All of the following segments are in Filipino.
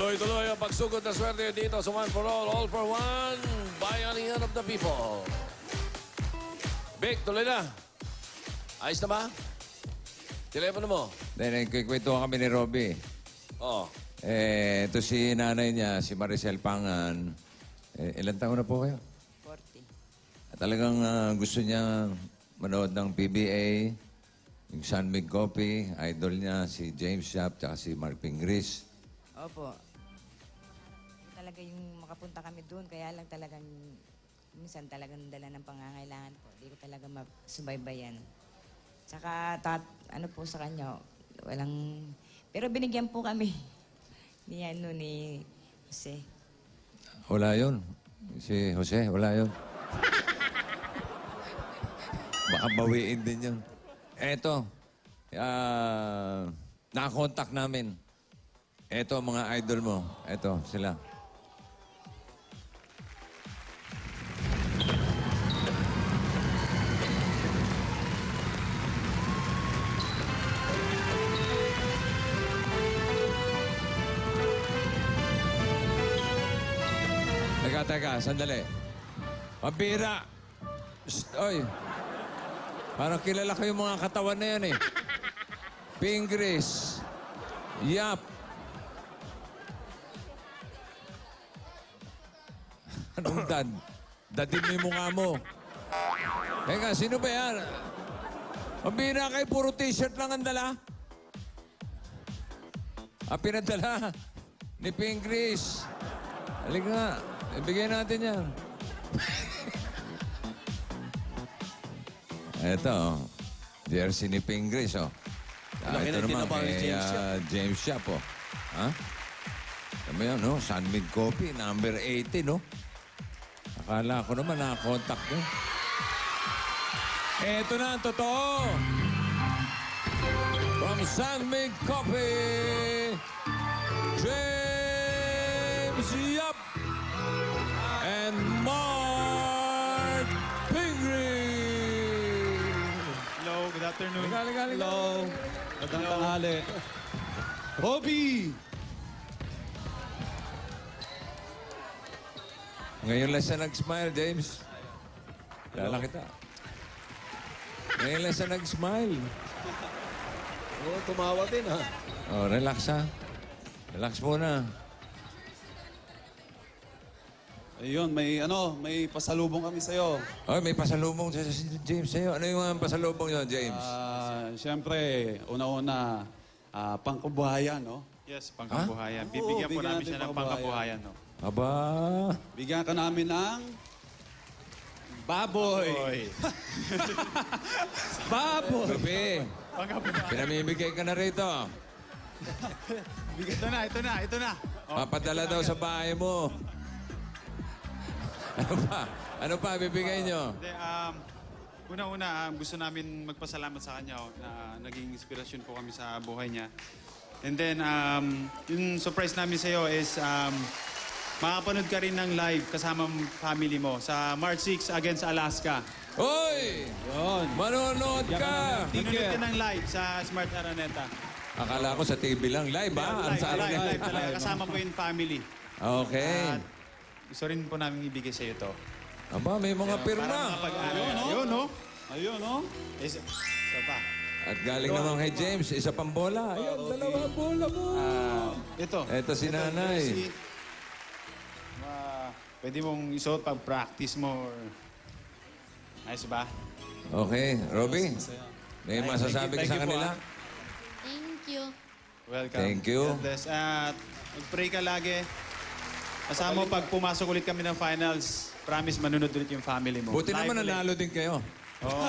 Tuloy-tuloy ang pagsugod na swerte dito sa One for All for One, Bayanihan of the People. Vic, tuloy na. Ayos na ba? Telepono mo. Then, nagkikwento kami ni Robby. Oh. Ito si nanay niya, si Maricel Pangan. Ilan taon na po kayo? 40. Talagang gusto niya manood ng PBA, yung San Mig Coffee, idol niya, si James Yap, tsaka si Mark Pingris. Opo. Talaga yung makapunta kami doon, kaya lang talagang minsan talagang dala ng pangangailangan po. Hindi ko talaga masubaybayan. Tsaka ano po sa kanya, walang... Pero binigyan po kami ni Jose. Wala yun. Si Jose, wala yun. Baka bawiin din yun. Eto, nakakontak namin. Eto, mga idol mo. Eto, sila. Teka, sandali. Pabira! Shh, oy! Parang kilala ko yung mga katawan na yan eh. Pingris. Yap. Anong dad? Dadin mo yung mukha mo. Teka, sino ba yan? Pabira kayo, puro t-shirt lang ang dala. Pinadala ni Pingris. Halika nga. Ibigay natin yan. Ito, jersey ni Pingris, oh. Laki Ito na naman tinapang ni kay James Yap. James Yap, oh. Ha? Alam mo yan, no? San Mig Coffee, number 80, no? Akala ko naman nakakontak nyo. Ito na ang totoo. From San Mig Coffee, James Yap and Mark Pingris. Hello, good afternoon. Liga. Hello. Magandang tanghali. Robby! Ngayon lang siya nag-smile, James. Lala kita. Ngayon lang siya nag-smile. Oh, tumawa din, ha? Oh, relax ha. Relax muna. Ayun, may pasalubong kami sa'yo. Oh, may pasalubong si James sa'yo. Ano yung pasalubong yun, James? Siyempre, una-una, pangkabuhayan, no? Yes, pangkabuhayan. Bibigyan po bigyan namin natin siya ng pangkabuhayan. pangkabuhayan. No? Aba. Bigyan ka namin ng baboy. Baboy! Gabi. Pinamimigay ka na rito. Ito na. Papadala daw sa bahay mo. Ano pa bibigay nyo? Hindi, una-una, gusto namin magpasalamat sa kanya na naging inspirasyon po kami sa buhay niya. And then, yung surprise namin sa iyo is makapanood ka rin ng live kasama family mo sa March 6 against Alaska. Hoy! Yun. Manonood ka! Manonood ka ng live sa Smart Araneta. Akala ko sa TV lang. Live, ha? Ang sa Live Araneta. talaga. Kasama po yung family. Okay. At gusto rin po namin ibigay sa iyo to. Aba, may mga pirma. Ayun, no? Ayun, no? Isa pa. At galing naman kay James, isa pang bola. Ayun, dalawa bola mo. Ito si nanay. Pwede mong isuot pag practice mo or... Ayos ba? Okay, Robby. May masasabi ka thank sa you po, kanila? Thank you. Welcome. Thank you. God bless. At mag-pray ka lagi. Kasama mo pag pumasok ulit kami ng finals, promise manunod ulit yung family mo. Buti Live naman ulit. nanalo din kayo. Oo.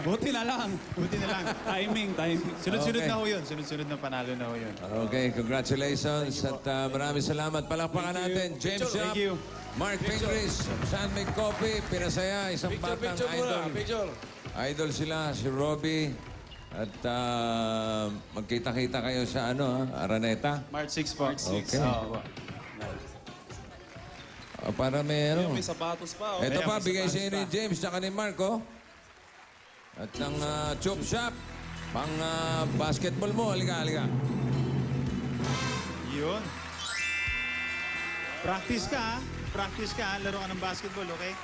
Buti na lang. Buti na lang. Timing. Sunod-sunod Okay. na ho yun. Sunod-sunod na panalo na ho yun. Okay, congratulations at maraming salamat. Palakpakan natin, James Yap, Thank you. Mark Pingris, San Mig Coffee, Pinasaya, isang batang Picture muna, idol. picture. Idol sila, si Robby. At magkita-kita kayo sa Araneta. March 6 po. Okay. Oo. Para meron. May sapatos pa. Ito Ayan, pa, may bigay sapatos sa ni pa. James tsaka ni Mark, oh. At ng chop shop. Pang basketball mo. Halika. Yun. Practice ka, ha? Practice ka, ha? Laro ka ng basketball, okay?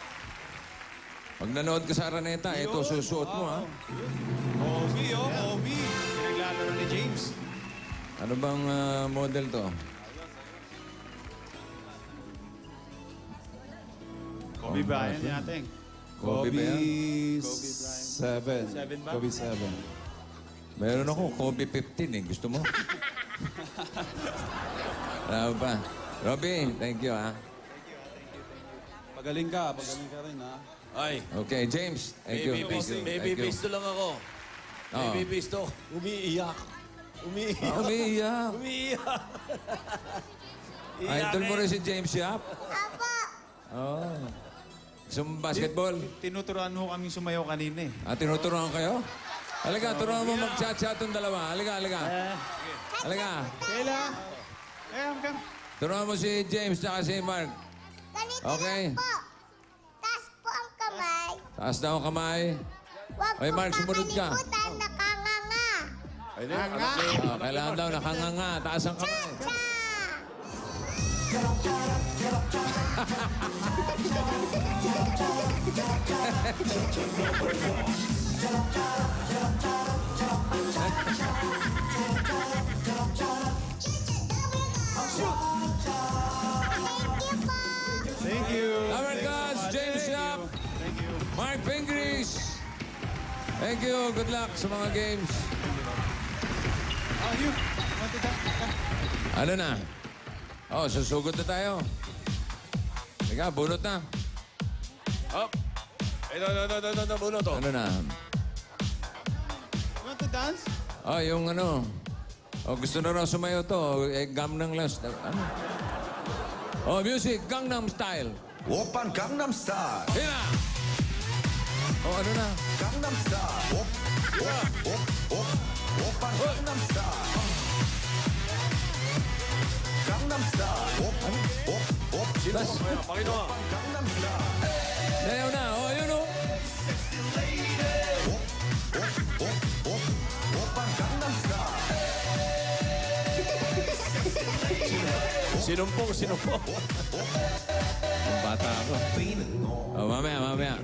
Pag nanood ka sa Araneta, ito susuot mo, ha? Kobe, oh, Kobe. Pinaglalaro ni James. Ano bang model to? Kobe Bryant natin. Kobe ba yan? Kobe 7. Seven ba? Kobe 7. Meron ako, Kobe 15 eh. Gusto mo? Ano ba? Robby, thank you, ha? Magaling ka rin, ha? Ay, Okay, James, thank you. Thank you. may Thank you. bibisto lang ako. May Oo. bibisto. Umiiyak. Umiiyak. Ah, umiiyak. Umiiyak. Idol mo rin si James Yap? Oo. Gusto mo basketball? Tinuturuan ho kami sumayaw kanina, eh. Tinuturuan kayo? Halika, turuan mo mag-chat-chat yung dalawa. Halika, halika. Halika. Kayla. Come. Turuan mo si James at si Mark. Ganito Okay. lang po. Taas po ang kamay. Taas daw ang kamay. Huwag Oy, po Mark, sumunod ka. kakalimutan, nakanganga. Ay, anak ni- Kailangan daw nakanganga. Taas ang kamay. Cha! Thank you. Americans, James Yap, Thank you. Mark Pingris. Thank you. Good luck sa mga games. Oh, you. Want it up? Ano na? Oh, susugod na tayo. Teka, bunot na. Up. Ay, no, muna to. Ano na? Want to dance? Oh, yung ano. Oh, gusto na raw sumayo to. Gangnam last. Ano? Oh, music. Gangnam Style. 오빤 강남스타일 Hina! Oh, ano na? 강남스타일 오빤 강남스타일 강남스타일 Bas. Pakita mo. 강남스타일 Nayaw na. Oh, yun oh. 오빤 강남스타일 Sinumpong. Ang bata ako. Oh, mamaya.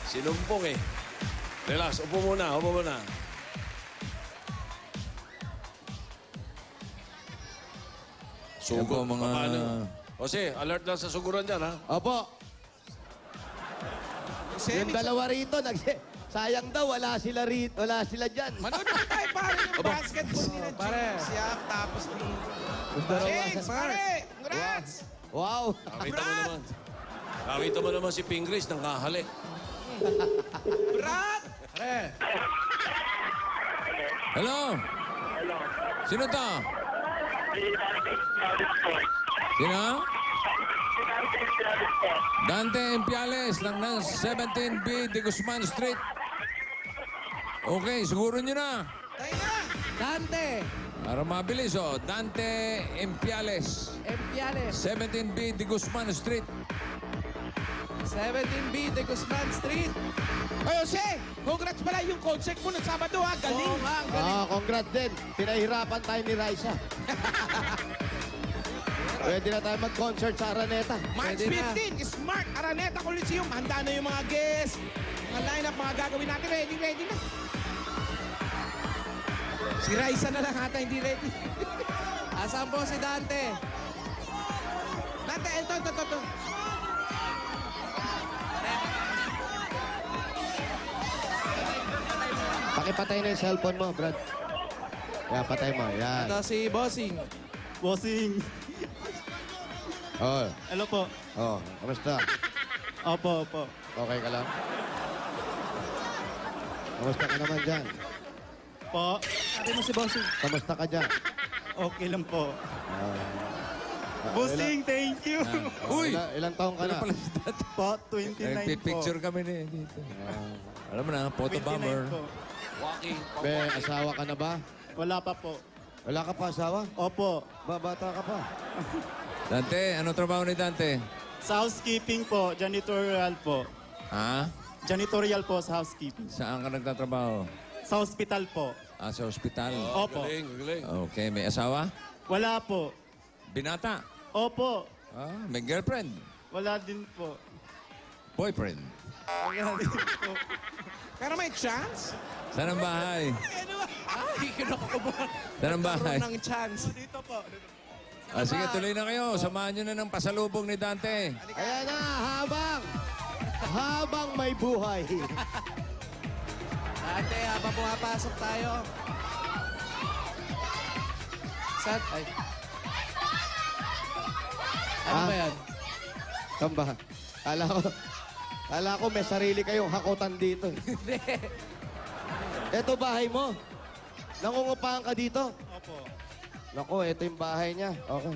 Sinumpong eh. Relax, upo muna. Yan po, mga... Jose, alert lang sa suguran dyan, ha? Opo. Yung dalawa rito, sayang daw, wala sila rito, wala sila dyan. Manood na tayo pare ng basketball nila James Yap tapos ni James, pare! Congrats! Wow. Nakita mo naman si Pingris nang kahalik. Brad! Hello? Sino to? Sino? Dante Impiales ng 17B de Guzman Street. Okay, siguro nyo na. Tayo na! Dante. Para mabilis, oh. Dante Impiales. Empiales. 17B de Guzman Street. 17B de Guzman Street. Oy, Jose! Congrats pala yung concert mo ng Sabado, ha? Galing! Oo, ang galing. Congrats din. Pinahirapan tayo ni Raisa. Pwede na tayo mag-concert sa Araneta. March 15, Smart Araneta Coliseum. Handa na yung mga guests, mga lineup, mga gagawin natin. Ready na. Si Raisa na lang ata hindi ready. Asan po si Dante? Dante, ito. Pakipatay na yung cellphone mo, Brad. Yan, patay mo. Yan. Ito si Bossing. Bossing. Oh, Hello po. kamusta? Opo. Okay ka lang? Kamusta ka naman dyan? Po. Sabi mo si Bossing. Kamusta ka dyan? Okay lang po. Bossing, thank you. Uy! Ilang taong ka na? Ano pala si Dante? Po, 29 po. Nagpipicture kami dito. Alam mo na, photo 29 bomber. po. Be, asawa ka na ba? Wala pa po. Wala ka pa asawa? Opo. Bata ka pa. Dante, ano trabaho ni Dante? Sa housekeeping po, janitorial po. Ha? Janitorial po sa housekeeping. Saan ka nagtatrabaho? Sa hospital po. Sa ospital. Opo. Galing. Okay, may asawa? Wala po. Binata. Opo. May girlfriend. Wala din po. Boyfriend. Wala din po. Pero may chance? Saan ang bahay? Ay, kinakakubuhan. Saan ang bahay? Ng chance. Dito po. Sige, tuloy na kayo. Samahan nyo na ng pasalubong ni Dante. Ayan na, habang may buhay. Ate, habang pumapasok tayo. Ay. Ano ba yan? Kamba, kala ko may sarili kayong hakutan dito. Hindi. Ito bahay mo. Nangungupahan ka dito. Opo. Nako, ito yung bahay niya. Okay.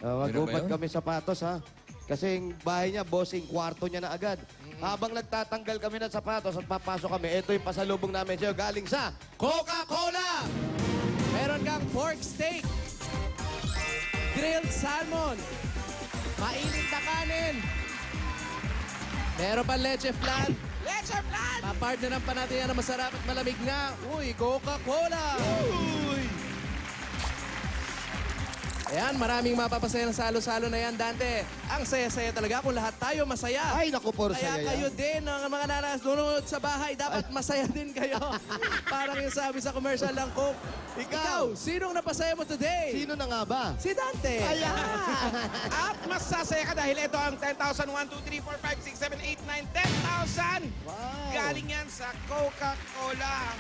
Yun Mag-upad ba yun? kami sapatos, ha? Kasi yung bahay niya, bossing, kwarto niya na agad. Habang nagtatanggal kami ng sapatos at papasok kami, ito yung pasalubong namin sa'yo galing sa Coca-Cola! Meron kang pork steak, grilled salmon, mainit na kanin, meron pa leche flan. Leche flan! Papartneran pa natin yan na masarap at malamig na. Uy, Coca-Cola! Uy! Ayan, maraming mapapasaya ng salo-salo na yan, Dante. Ang saya-saya talaga kung lahat tayo masaya. Ay, naku, puro Kaya saya kayo yan. din, ang mga nanonood sa bahay, dapat masaya din kayo. Parang yung sabi sa commercial ng Coke. Ikaw, sinong napasaya mo today? Sino na nga ba? Si Dante. Ayan! At masasaya ka dahil ito ang 10,000. 1, 2, 3, 4, 5, 6, 7, 8, 9,000. Wow! Galing yan sa Coca-Cola.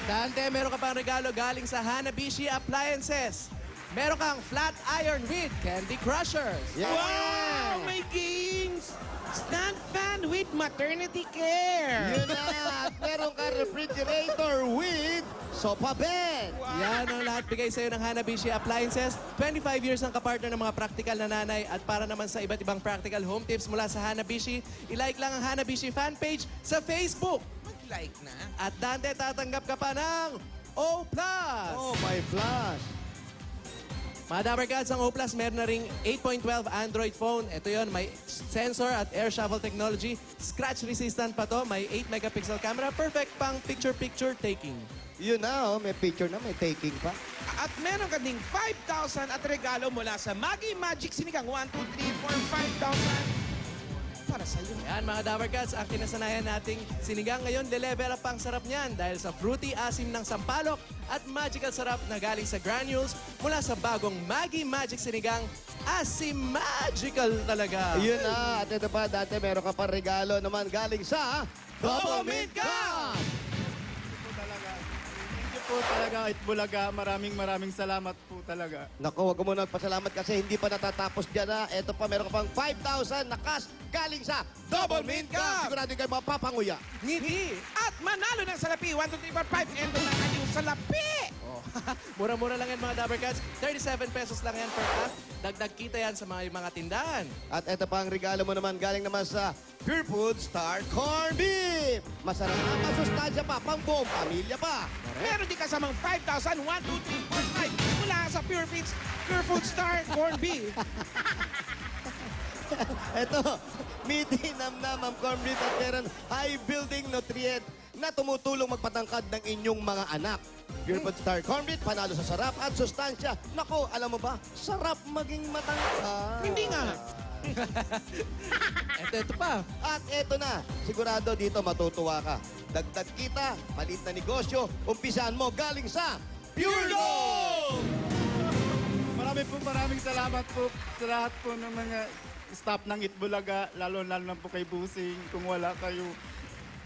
Dante, meron ka pang regalo galing sa Hanabishi Appliances. Meron kang flat iron with Candy Crushers. Yeah! Wow! May games! Stand fan with maternity care. Yun na! At meron ka refrigerator with sofa bed. Yan ang lahat bigay sa'yo ng Hanabishi Appliances. 25 years ang kapartner ng mga practical na nanay. At para naman sa iba't ibang practical home tips mula sa Hanabishi, ilike lang ang Hanabishi fan page sa Facebook. Mag-like na. At Dante, tatanggap ka pa ng O+. Oh, my flash! Mga Dapper Cats, ang O+, meron na ring 8.12 Android phone. Ito yon, may sensor at air shuffle technology. Scratch resistant pa to, may 8 megapixel camera. Perfect pang picture-picture taking. Yun na, oh, may picture na, may taking pa. At meron ka ding 5,000 at regalo mula sa Maggi Magic Sinigang. 1, 2, 3, 4, 5,000. Para sa'yo. Yan mga Dapper Cats, ang kinasanayan nating sinigang ngayon, de-level up ang sarap niyan dahil sa fruity asim ng sampalok at magical sarap na galing sa granules mula sa bagong Maggi Magic Sinigang. Asim magical talaga. Yun na, at ito pa, dati meron ka pa regalo naman galing sa Double Mint Cup! Thank you po talaga, Itbulaga. Maraming salamat po talaga. Naku, wag mo muna magpasalamat kasi hindi pa natatapos dyan na. Ito pa, meron ka pang 5,000 na cash galing sa Double Mint Cup. Sigurado kayo mapapanguya. Ngiti! At manalo ng salapi. 1, 2, 3, 4, 5. Ito na ang yung salapi. Oh. Mura-mura lang yan mga Dapper Cats. 37 pesos lang yan per pack. Dagdag kita yan sa mga tindahan. At ito pa ang regalo mo naman galing naman sa Pure Food Star Corned Beef. Masarap na, masustansya pa, pang buong pamilya pa. Meron din kasamang 5,000. 1, 2, 3, 4, 5. Mula sa Pure Food Star Corned Beef. Ito, meaty namnam ang corned beef at meron high building nutrient na tumutulong magpatangkad ng inyong mga anak. Pure Food Star Corned Beef, panalo sa sarap at sustansya. Nako, alam mo ba, sarap maging matangkad. Hindi nga. Ito pa. At eto na, sigurado dito matutuwa ka. Dagdag kita, palit na negosyo, umpisahan mo galing sa Pure Gold! Maraming salamat po sa lahat po ng mga staff ng Itbulaga, lalo-lalo na po kay Busing. Kung wala kayo,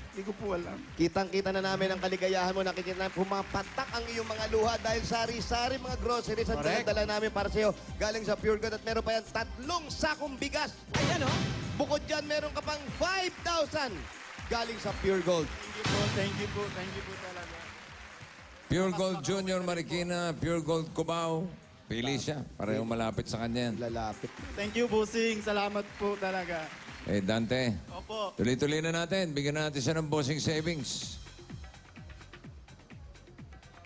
hindi ko po alam. Kitang-kita na namin ang kaligayahan mo. Nakikita namin pumapatak ang iyong mga luha dahil sari-sari mga groceries ang Correct. dala namin para sa iyo. Galing sa Pure Gold at meron pa yan 3 sakong bigas. Ayan oh. Bukod dyan, meron ka pang 5,000 galing sa Pure Gold. Thank you po talaga. Pure Gold Junior Marikina, Pure Gold Cubao. Pili siya. Parehong malapit sa kanya yan. Lalapit. Thank you, Busing. Salamat po talaga. Eh, Dante, Opo. tuloy-tuloy na natin. Bigyan natin siya ng bossing savings.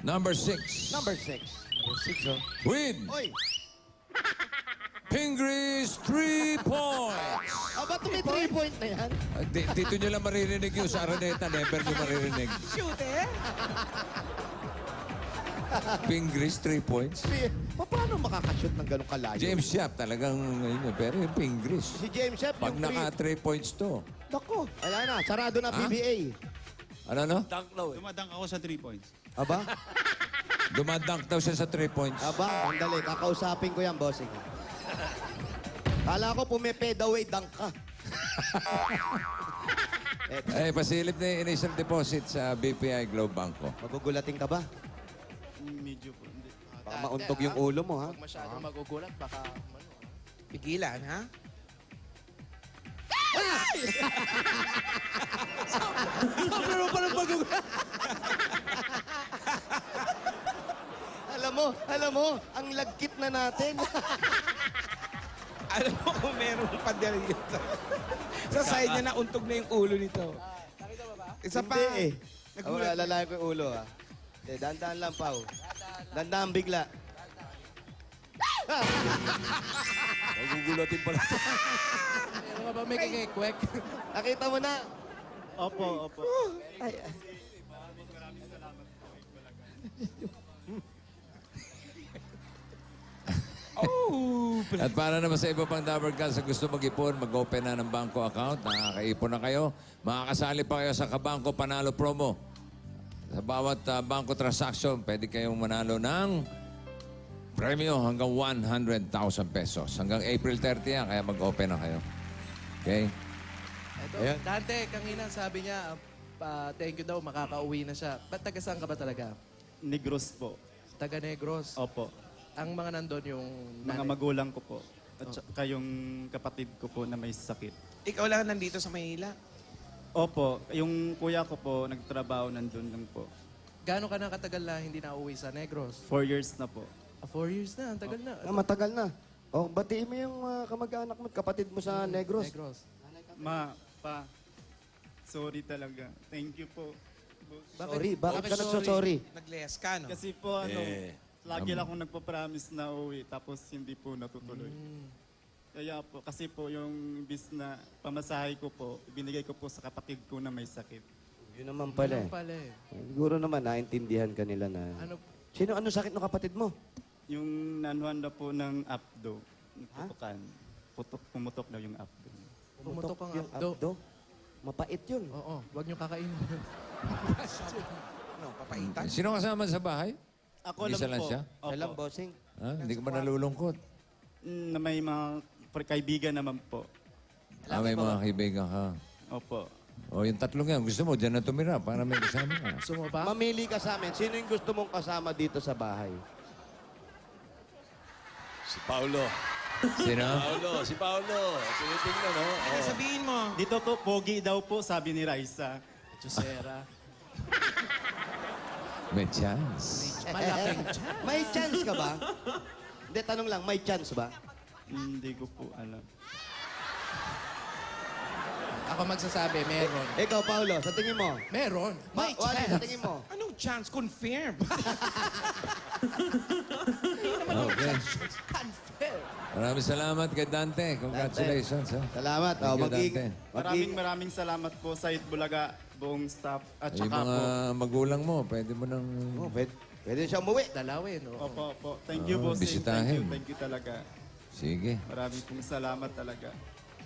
Number 6. Number 6. Number 6, oh. With Oy! Pingris 3 points. Aba, may 3-point na yan. Dito nyo lang maririnig yung sa Araneta. Never nyo maririnig. Shooter. Pingris, 3 points. Paano makakashoot ng ganong kalayo? James Yap talagang, pero yung Pingris. Si James Shep, Pag yung naka 3 points to. Nako, wala na. Sarado na PBA. Ano? Dunk daw eh. Dumadang ako sa 3 points. Aba? Dumadunk daw siya sa 3 points. Aba, andali. Kakausapin ko yan, bossing. Kala ko pumiped away, dunk ka. Pasilip na yung initial deposit sa BPI Globe Banco. Magugulating ka ba? Medyo po. Hindi. Baka mauntog yung ulo mo, ha? Huwag masyadong magugulat, baka Pigilan, ha? Pero parang magugulat. Alam mo, ang lagkit na natin. Alam mo kung merong pader dito. Sa side niya na untog na yung ulo nito. Nakita mo ba? Isa pa. Hindi eh. Nagulat. Alalayan ko yung ulo, ha? Dahan-dahan lang, Pao. Dahan-dahan bigla. Magugulatin pala. Meron ka ba may kikikwek? Nakita mo na. Opo, opo. At para naman sa iba pang Dabber Cats na gusto mag-ipon, mag-open na ng banko account, nakakaipon na kayo, makakasali pa kayo sa Kabangko Panalo Promo. Sa bawat banko transaction, pwede kayong manalo ng premyo hanggang 100,000 pesos. Hanggang April 30 yan, kaya mag-open na kayo. Okay? Ito, Dante, kanina sabi niya, thank you daw, makakauwi na siya. Ba't taga saan ka ba talaga? Negros po. Taga Negros. Opo. Ang mga nandun yung Mga magulang ko po. At saka yung kapatid ko po na may sakit. Ikaw lang nandito sa Maynila. Opo. Yung kuya ko po, nagtrabaho nandun lang po. Gaano ka na katagal na hindi na uwi sa Negros? 4 years na po. 4 years na, ang tagal na. Matagal na. O, batiin mo yung kamag-anak mo at kapatid mo sa Negros. Negros. Pa, sorry talaga. Thank you po. Sorry, bakit ka nagsosorry? Nag-less ka, no? Kasi po, lagi lang akong nagpa-promise na uwi, tapos hindi po natutuloy. Kaya po, kasi po yung bis na pamasahe ko po, binigay ko po sa kapatid ko na may sakit. Yun naman pala eh. Siguro naman naintindihan ka nila na... Ano sakit ng kapatid mo? Yung nanuhan na po ng abdo, putukan. Pumutok na yung abdo. Pumutok ang yung abdo. Mapait yun. Oo, huwag niyo kakainin. No, papaitan. Sino kasama sa bahay? Ako Isa lang po. siya? Opo. Siya lang, bossing. Hindi ka ba nalulungkot? Na may mga kaibigan naman po. May mga kaibigan ka. Opo. O yung tatlong yan, gusto mo, dyan na tumira para may kasama ka. Gusto mo ba? Mamili ka sa amin. Sino yung gusto mong kasama dito sa bahay? Si Paulo. Sino? Si Paulo. Tinitingnan, no? Ano sabihin mo? Dito po, pogi daw po, sabi ni Raisa. Chusera. May chance. Malaking chance. May chance ka ba? Hindi, tanong lang, may chance ba? Hindi ko po alam. Ako magsasabi, meron. Ikaw, Paulo, sa tingin mo? Meron. May Wally, sa chance. tingin mo? Anong chance? Confirm. Okay. Maraming salamat kay Dante. Congratulations. Ha? Salamat. Thank you, Dante. Maraming salamat po sa Itbulaga, buong staff, at Yung saka mga po. magulang mo, pwede mo nang... Oh, pwede siya umuwi. Dalawin, oo. Opo, opo. Thank you, boss. bisitahin. Thank you talaga. Sige. Maraming pong salamat talaga.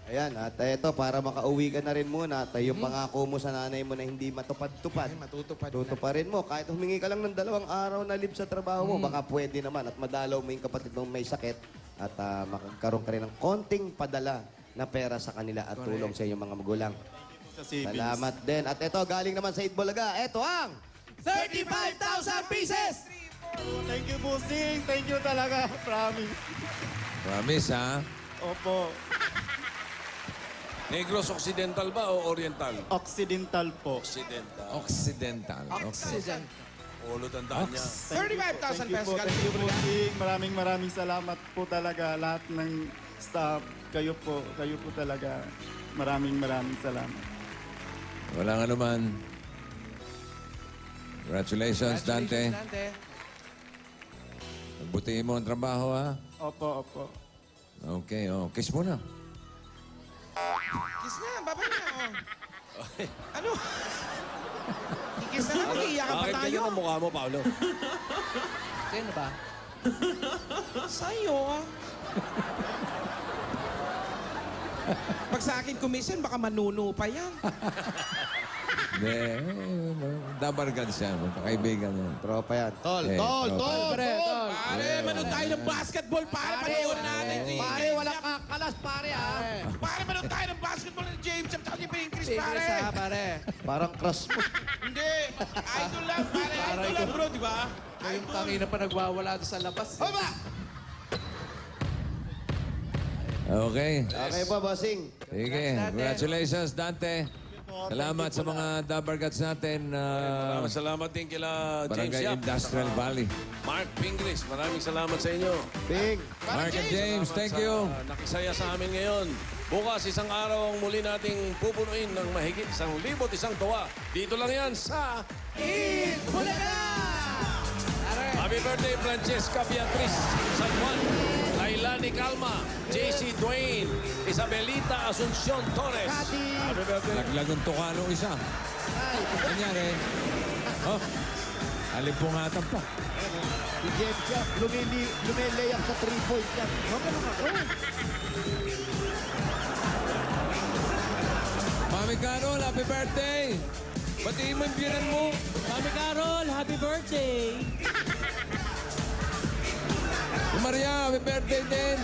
Ayan, at ito, para makauwi ka na rin muna, at yung pangako mo sa nanay mo na hindi matupad-tupad. Matutupad na. Tutuparin mo. Kahit humingi ka lang ng 2 araw na leave sa trabaho mo, baka pwede naman. At madalaw mo yung kapatid mong may sakit at makakaroon ka rin ng konting padala na pera sa kanila at tulong sa inyong mga magulang. Sa savings. Salamat din. At ito, galing naman sa Itbulaga, ito ang 35,000 pieces! Thank you, bossing. Thank you talaga. Promise. Promise, ha? Opo. Negros Occidental ba o Oriental? Occidental po. Occidental. Occidental. Oxygen. Ulo tandaan niya. 35,000 pesos Thank galing you, Itbulaga. bossing. Maraming salamat po talaga lahat ng staff. Kayo po talaga. Maraming salamat. Walang anuman. Congratulations, Dante. Dante. Magbutihin mo ang trabaho, ha? Opo, opo. Okay, kiss mo na. Kiss na, baba na. Oh. Ano? Kikis na lang, mag-iiyakan pa Bakit tayo. ganyan ang mukha mo, Paolo? Sino ba? Sa'yo. Pag sa akin kumisan, baka manuno pa yan. Hindi. Dabargan siya. Magkakaibigan yan. Tropa yan. Tol, Eh, tol, tropa. tol, Pare, tol. tol. Pare, manood tayo ng basketball, pare. Panood natin. si Pare, James walang Yap. kakalas, pare, ha? Pare, manood tayo ng basketball ni James Yap, tsaka ni Ping Chris, Tigres pare. ha, pare. Parang crush mo. Hindi. Idol lang, pare. Idol lang, bro, di ba? Kayong tangina pa nagwawala doon sa labas. Hoba! Okay. Okay ba, bossing? Sige. Congratulations, Dante. Salamat sa mga Dabargats natin. Salamat din kila James Barangay Yap. Industrial Valley. Mark Pingris, maraming salamat sa inyo. Bing. Mark and James, thank you. Nakisaya sa amin ngayon. Bukas, isang araw ang muli nating pupunuin ng mahigit 1,001 tuwa. Dito lang yan sa Eat Bulaga! Happy birthday, Francesca Beatriz San Juan, Lailani Calma, JC Dwayne, Isabelita Asuncion Torres. Happy birthday. Laglagon tukalo isa. Kanyari. Oh, alimpungatan pa. Si James siya, lumilayap sa 3-point yan. Mami Carol, happy birthday! Batiin mo yung biyanan mo. Mami Carol, happy birthday! Si Maria, happy birthday din.